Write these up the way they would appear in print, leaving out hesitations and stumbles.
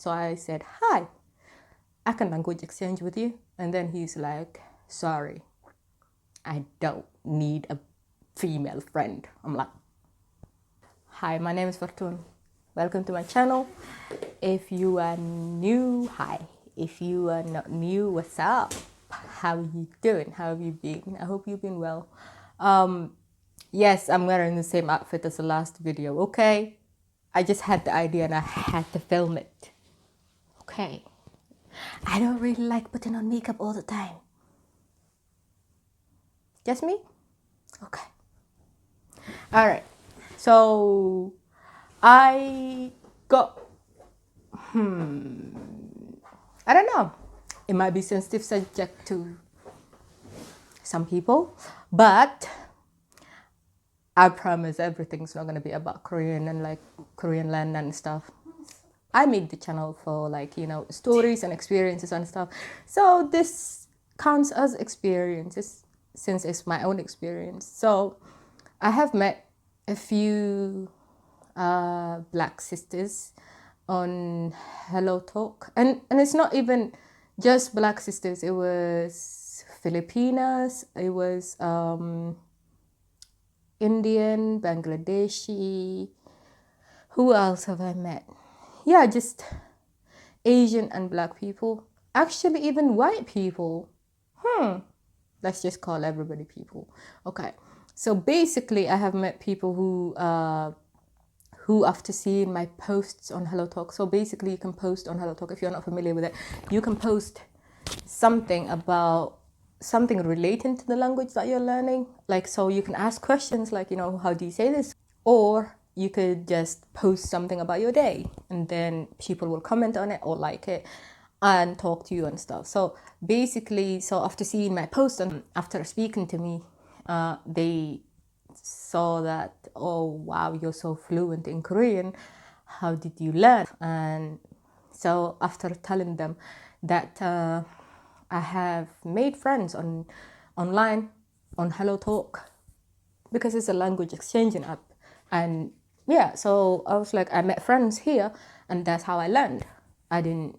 So I said, hi, I can language exchange with you. And then he's like, sorry, I don't need a female friend. I'm like, hi, my name is Fortune. Welcome to my channel. If you are new, hi. If you are not new, what's up? How are you doing? How have you been? I hope you've been well. Yes, I'm wearing the same outfit as the last video, okay? I just had the idea and I had to film it. Okay. I don't really like putting on makeup all the time. Just me? Okay. All right. So I got, I don't know. It might be sensitive subject to some people, but I promise everything's not going to be about Korean and like Korean land and stuff. I made the channel for like, stories and experiences and stuff. So this counts as experiences since it's my own experience. So I have met a few Black sisters on Hello Talk. And it's not even just Black sisters. It was Filipinas. It was Indian, Bangladeshi. Who else have I met? Yeah, just Asian and Black people. Actually, even white people. Let's just call everybody people. Okay. So basically, I have met people who after seeing my posts on Hello Talk. So basically, you can post on Hello Talk if you're not familiar with it. You can post something about something relating to the language that you're learning. Like, so you can ask questions like, how do you say this? Or you could just post something about your day and then people will comment on it or like it and talk to you and stuff. So basically, so after seeing my post and after speaking to me, they saw that, oh wow, you're so fluent in Korean. How did you learn? And so after telling them that I have made friends online on Hello Talk because it's a language exchanging app. And yeah, so I was like, I met friends here and that's how I learned. I didn't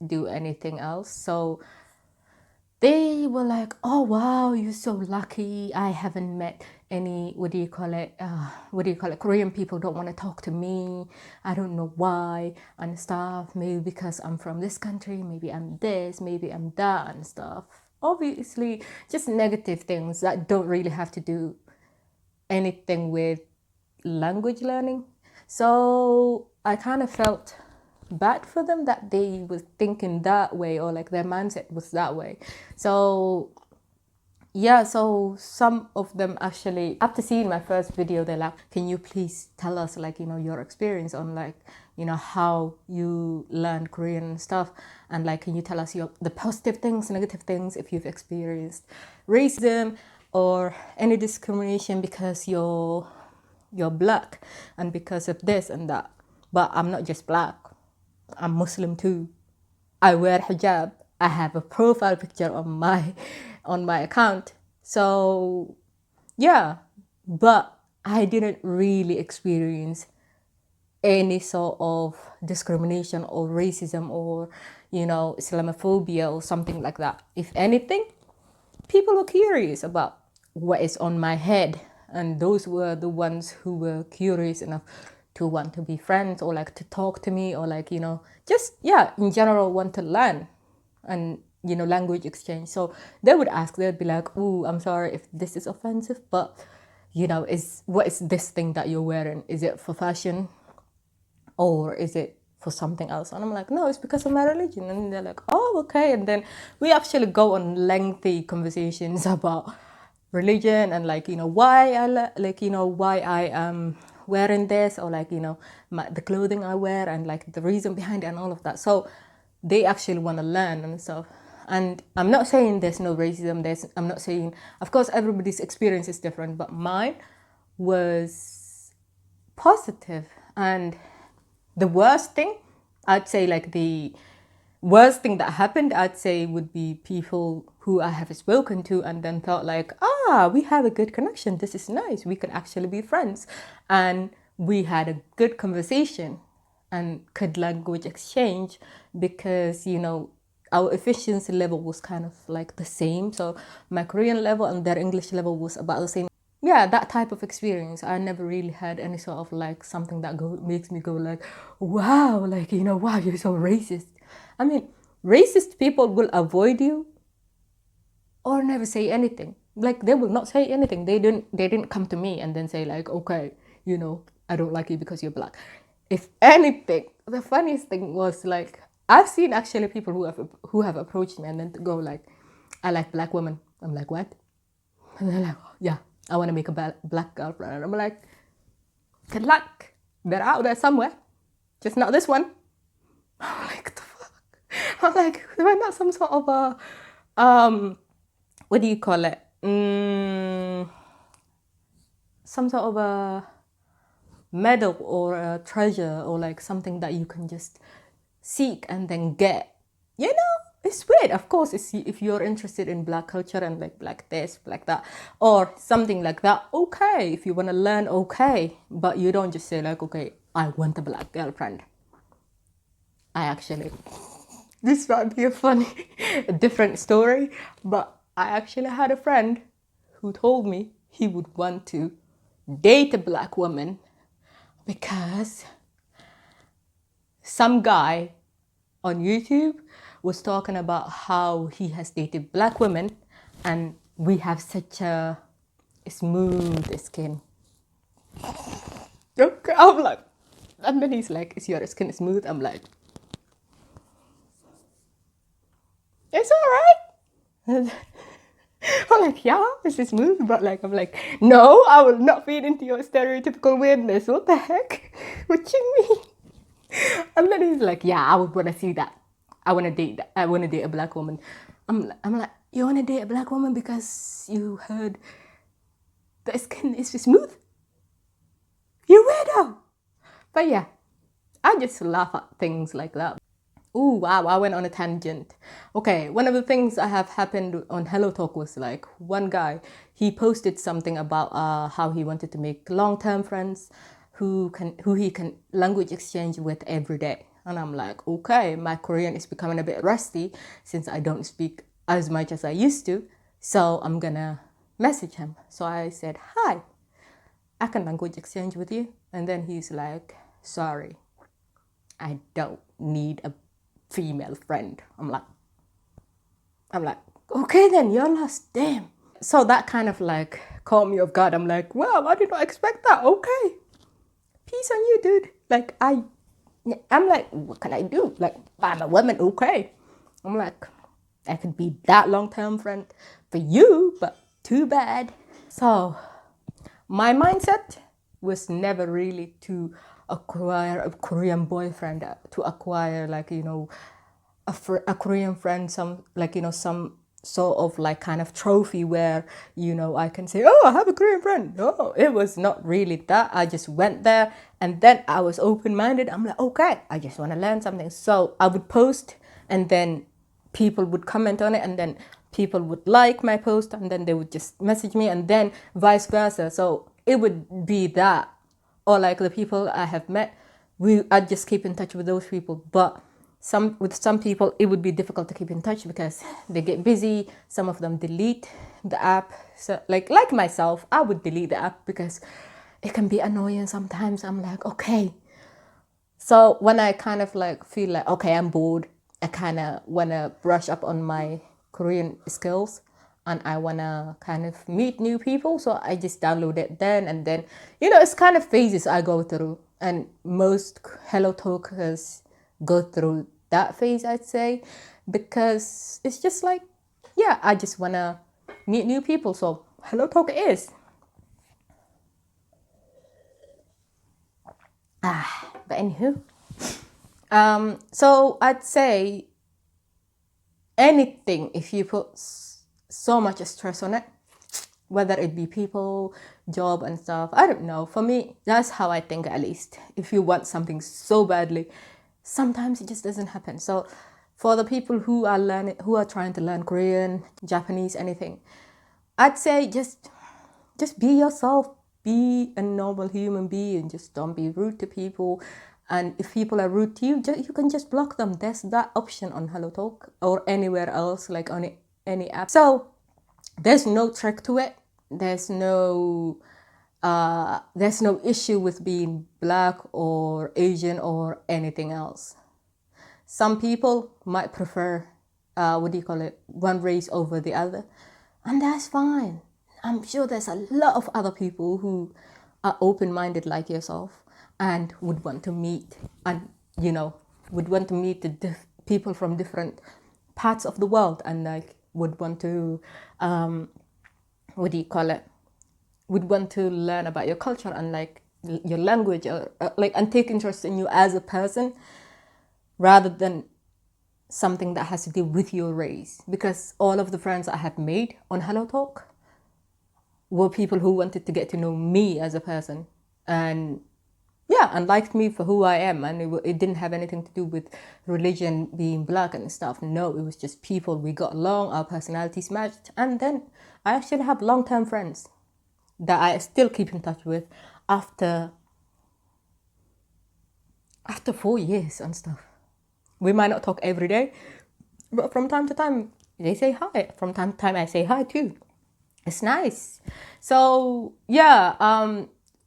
do anything else. So they were like, oh wow, you're so lucky. I haven't met any, Korean people don't want to talk to me. I don't know why and stuff. Maybe because I'm from this country, maybe I'm this, maybe I'm that and stuff. Obviously, just negative things that don't really have to do anything with language learning. So I kind of felt bad for them that they were thinking that way, or like their mindset was that way. So yeah, so some of them actually, after seeing my first video, they're like, can you please tell us like, your experience on like, how you learned Korean and stuff, and like, can you tell us the positive things, negative things, if you've experienced racism or any discrimination because you're Black and because of this and that. But I'm not just Black, I'm Muslim too. I wear hijab. I have a profile picture on my account. So yeah, but I didn't really experience any sort of discrimination or racism or Islamophobia or something like that. If anything, people were curious about what is on my head, and those were the ones who were curious enough to want to be friends or like to talk to me or like just in general want to learn and language exchange. So they would ask, they'd be like, oh, I'm sorry if this is offensive, but what is this thing that you're wearing? Is it for fashion or is it for something else? And I'm like, no, it's because of my religion. And they're like, oh, okay. And then we actually go on lengthy conversations about religion and like why I am wearing this, or like the clothing I wear and like the reason behind it and all of that. So they actually want to learn and stuff. And I'm not saying there's no racism. I'm not saying, of course, everybody's experience is different, but mine was positive. And the worst thing, I'd say, like the worst thing that happened, I'd say, would be people who I have spoken to and then thought like, we have a good connection. This is nice. We could actually be friends. And we had a good conversation. and could language exchange because, our efficiency level was kind of like the same. So my Korean level and their English level was about the same. Yeah, that type of experience. I never really had any sort of like something that makes me go like, wow, like, wow, you're so racist. I mean, racist people will avoid you or never say anything. Like they will not say anything. They didn't come to me and then say like, okay, I don't like you because you're black. If anything, the funniest thing was like I've seen actually people who have approached me and then go like, I like black women. I'm like, what? And they're like, yeah, I want to make a black girlfriend. And I'm like, good luck. They're out there somewhere, just not this one. I'm like, what the fuck? I'm like, why not some sort of a what do you call it? Some sort of a medal or a treasure or like something that you can just seek and then get. It's weird. Of course, if you're interested in black culture and like black this, black that, or something like that, okay. If you want to learn, okay. But you don't just say like, okay, I want a black girlfriend. This might be a different story, but I actually had a friend who told me he would want to date a black woman because some guy on YouTube was talking about how he has dated black women and we have such a smooth skin. Okay, I'm like, and then he's like, is your skin smooth? I'm like, it's all right. I'm like, yeah, this is smooth, but like, I'm like, no, I will not feed into your stereotypical weirdness. What the heck? What you mean? And then he's like, yeah, I would want to see that. I want to date that. I want to date a black woman. I'm like, you want to date a black woman because you heard the skin is smooth? You weirdo. But yeah, I just laugh at things like that. Oh, wow, I went on a tangent. Okay, one of the things I have happened on Hello Talk was like one guy, he posted something about how he wanted to make long-term friends who he can language exchange with every day. And I'm like, okay, my Korean is becoming a bit rusty since I don't speak as much as I used to. So I'm gonna message him. So I said, hi, I can language exchange with you. And then he's like, sorry, I don't need a female friend. I'm like, okay then, you're lost, damn. So that kind of like caught me off guard. I'm like, well, I did not expect that. Okay, peace on you, dude. Like I'm like, what can I do? Like, I'm a woman, okay. I'm like, I could be that long-term friend for you, but too bad. So my mindset was never really to acquire a Korean boyfriend, to acquire like, a Korean friend, some sort of like kind of trophy where, I can say, oh, I have a Korean friend. No, it was not really that. I just went there and then I was open-minded. I'm like, okay, I just want to learn something. So I would post and then people would comment on it and then people would like my post and then they would just message me and then vice versa. So it would be that. Or like the people I have met, I just keep in touch with those people. But with some people, it would be difficult to keep in touch because they get busy. Some of them delete the app. So like myself, I would delete the app because it can be annoying sometimes. I'm like, okay. So when I kind of like feel like, okay, I'm bored, I kind of want to brush up on my Korean skills and I want to kind of meet new people. So I just download it then and then, it's kind of phases I go through. And most Hello Talkers go through that phase, I'd say, because it's just like, yeah, I just want to meet new people. So Hello Talk is. But anywho, so I'd say anything, if you put so much stress on it, whether it be people, job and stuff, I don't know. For me, that's how I think, at least. If you want something so badly, sometimes it just doesn't happen. So for the people who are trying to learn Korean, Japanese, anything, I'd say just be yourself, be a normal human being, just don't be rude to people, And if people are rude to you, you can just block them. There's that option on Hello Talk or anywhere else, like on any app. So there's no trick to it. There's no issue with being Black or Asian or anything else. Some people might prefer, one race over the other, and that's fine. I'm sure there's a lot of other people who are open-minded like yourself and would want to meet and, would want to meet the people from different parts of the world and like would want to, would want to learn about your culture and like your language or and take interest in you as a person rather than something that has to do with your race. Because all of the friends I had made on Hello Talk were people who wanted to get to know me as a person and liked me for who I am. And it didn't have anything to do with religion, being Black and stuff. No, it was just people. We got along, our personalities matched. And then I actually have long-term friends that I still keep in touch with after 4 years and stuff. We might not talk every day, but from time to time they say hi. From time to time I say hi too. It's nice. So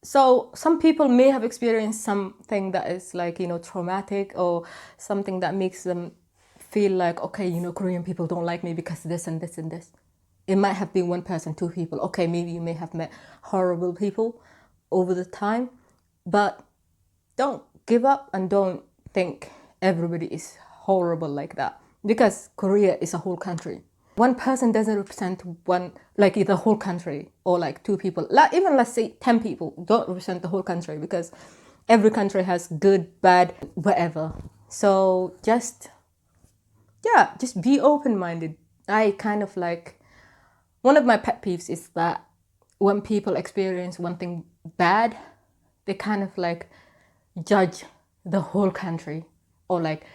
so some people may have experienced something that is like, traumatic or something that makes them feel like, okay, Korean people don't like me because this and this and this. It might have been one person, two people. Okay, maybe you may have met horrible people over the time, but don't give up and don't think everybody is horrible like that, because Korea is a whole country. One person doesn't represent the whole country, or like two people, even let's say 10 people don't represent the whole country, because every country has good, bad, whatever. So just be open-minded. I kind of like, one of my pet peeves is that when people experience one thing bad, they kind of like judge the whole country or like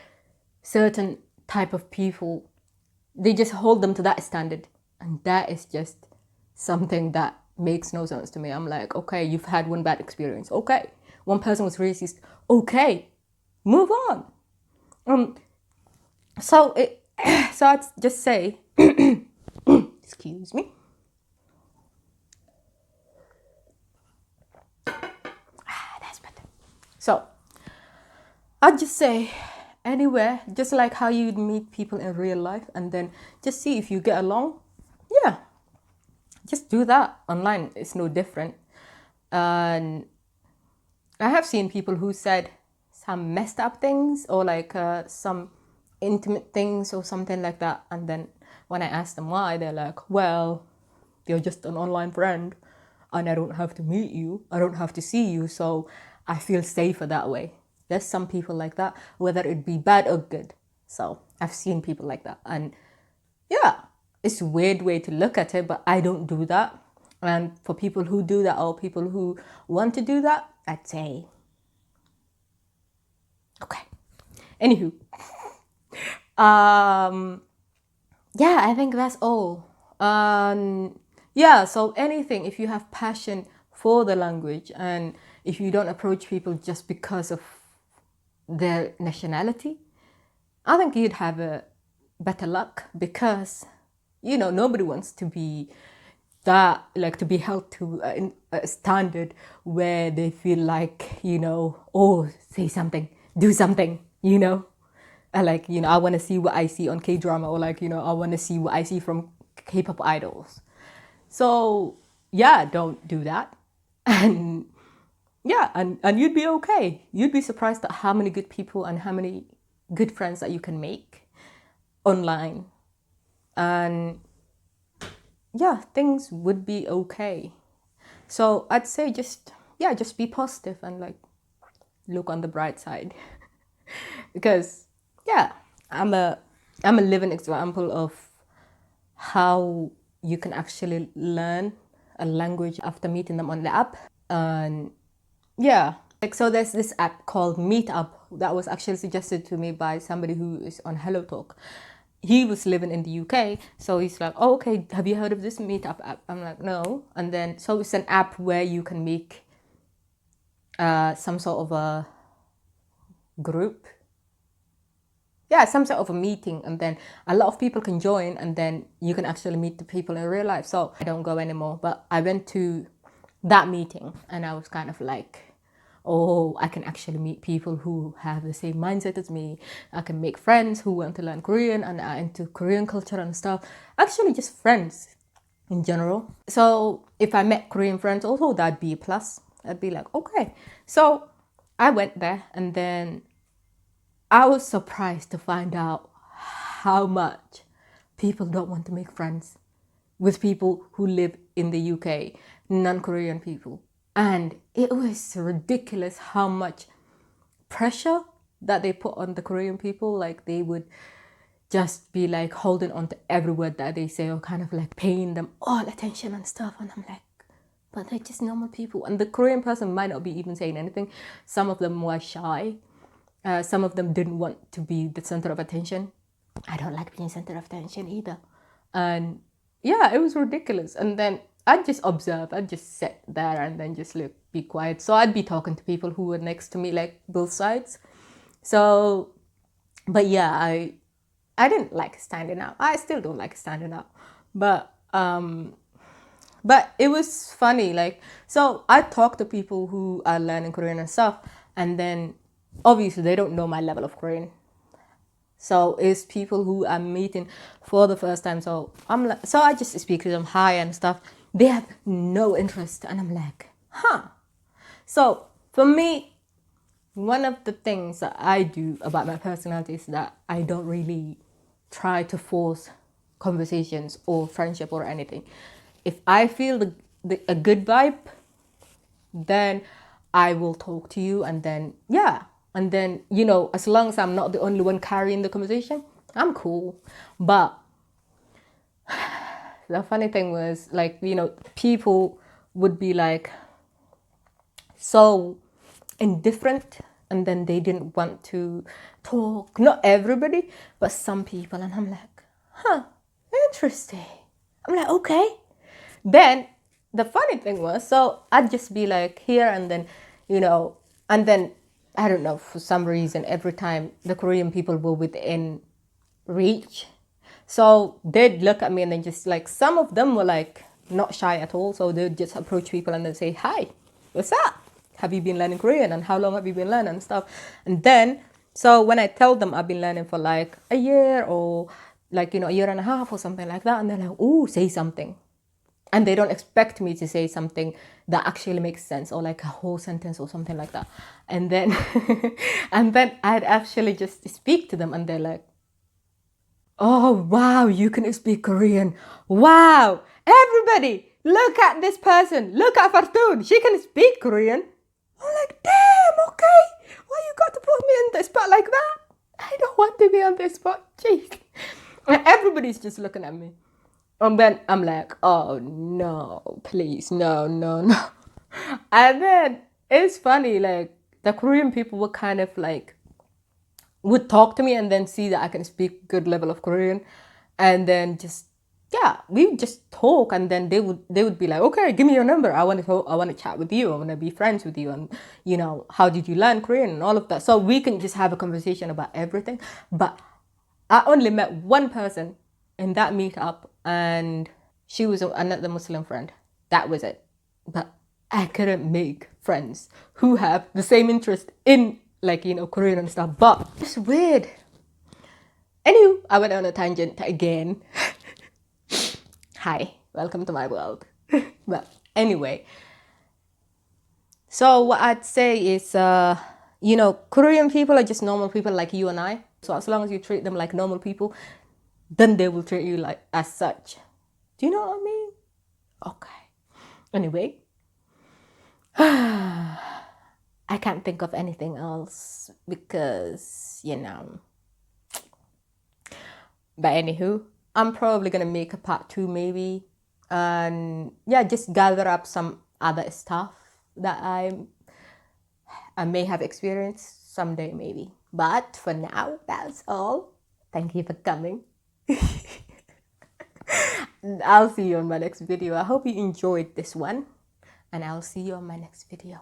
certain type of people. They just hold them to that standard. And that is just something that makes no sense to me. I'm like, okay, you've had one bad experience. Okay. One person was racist. Okay. Move on. So I'd just say, excuse me. That's better. So I'd just say, anywhere, just like how you'd meet people in real life and then just see if you get along. Yeah, just do that online. It's no different. And I have seen people who said some messed up things or like some intimate things or something like that. And then when I ask them why, they're like, well, you're just an online friend and I don't have to meet you. I don't have to see you. So I feel safer that way. There's some people like that, whether it be bad or good. So I've seen people like that. And yeah, it's a weird way to look at it, but I don't do that. And for people who do that or people who want to do that, I'd say, okay. Anywho, I think that's all. So anything, if you have passion for the language and if you don't approach people just because of their nationality, I think you'd have a better luck, because nobody wants to be to be held to a standard where they feel like, say something, do something, I want to see what I see on K-drama, or I want to see what I see from K-pop idols. So don't do that. And and you'd be okay. You'd be surprised at how many good people and how many good friends that you can make online. And things would be okay. So I'd say just be positive and like look on the bright side. Because I'm a living example of how you can actually learn a language after meeting them on the app. And so there's this app called Meetup that was actually suggested to me by somebody who is on Hello Talk. He was living in the UK, so he's like, oh, okay, have you heard of this Meetup app? I'm like, no. And then, so it's an app where you can make some sort of a group. Yeah, some sort of a meeting, and then a lot of people can join, and then you can actually meet the people in real life. So I don't go anymore, but I went to that meeting and I was kind of like, oh, I can actually meet people who have the same mindset as me. I can make friends who want to learn Korean and are into Korean culture and stuff. Actually, just friends in general. So if I met Korean friends also, that'd be a plus. I'd be like, okay. So I went there, and then I was surprised to find out how much people don't want to make friends with people who live in the UK, non-Korean people. And it was ridiculous how much pressure that they put on the Korean people. Like, they would just be like holding on to every word that they say, or kind of like paying them all attention and stuff. And I'm like, but they're just normal people. And the Korean person might not be even saying anything. Some of them were shy. Some of them didn't want to be the center of attention. I don't like being center of attention either. And yeah, it was ridiculous. And then I'd just observe. I'd just sit there and then just look, be quiet. So I'd be talking to people who were next to me, like both sides. So, but yeah, I didn't like standing out. I still don't like standing out. But it was funny. Like, so I talk to people who are learning Korean and stuff, and then obviously they don't know my level of Korean. So it's people who I'm meeting for the first time. So so I just speak to them hi and stuff. They have no interest, and I'm like, huh. So for me, one of the things that I do about my personality is that I don't really try to force conversations or friendship or anything. If I feel a good vibe, then I will talk to you, and then yeah, and then, you know, as long as I'm not the only one carrying the conversation, I'm cool. But the funny thing was, like, you know, people would be like so indifferent, and then they didn't want to talk. Not everybody, but some people. And I'm like, huh, interesting. I'm like, okay. Then the funny thing was, so I'd just be like here, and then, you know, and then I don't know, for some reason, every time the Korean people were within reach, so they'd look at me, and then just like, some of them were like not shy at all. So they'd just approach people and then say, hi, what's up? Have you been learning Korean? And how long have you been learning and stuff? And then, so when I tell them I've been learning for like a year, or like, you know, a year and a half or something like that, and they're like, oh, say something. And they don't expect me to say something that actually makes sense, or like a whole sentence or something like that. And then, and then I'd actually just speak to them, and they're like, oh, wow, you can speak Korean. Wow, everybody, look at this person. Look at Fartun. She can speak Korean. I'm like, damn, okay. Why you got to put me in the spot like that? I don't want to be on this spot. Jeez. And everybody's just looking at me. And then I'm like, oh, no, please, no, no, no. And then it's funny, like, the Korean people were kind of like, would talk to me and then see that I can speak good level of Korean, and then just, yeah, we would just talk, and then they would be like, okay, give me your number. I want to talk, I want to chat with you. I want to be friends with you. And, you know, how did you learn Korean and all of that? So we can just have a conversation about everything. But I only met one person in that meetup, and she was another Muslim friend. That was it. But I couldn't make friends who have the same interest in, like, you know, Korean and stuff. But it's weird. Anywho, I went on a tangent again. Hi, welcome to my world. But anyway, so what I'd say is, you know, Korean people are just normal people like you and I. So as long as you treat them like normal people, then they will treat you like as such. Do you know what I mean? Okay. Anyway, I can't think of anything else because, you know. But anywho, I'm probably gonna make a part 2 maybe, and yeah, just gather up some other stuff that I may have experienced someday maybe. But for now, that's all. Thank you for coming. I'll see you on my next video. I hope you enjoyed this one, and I'll see you on my next video.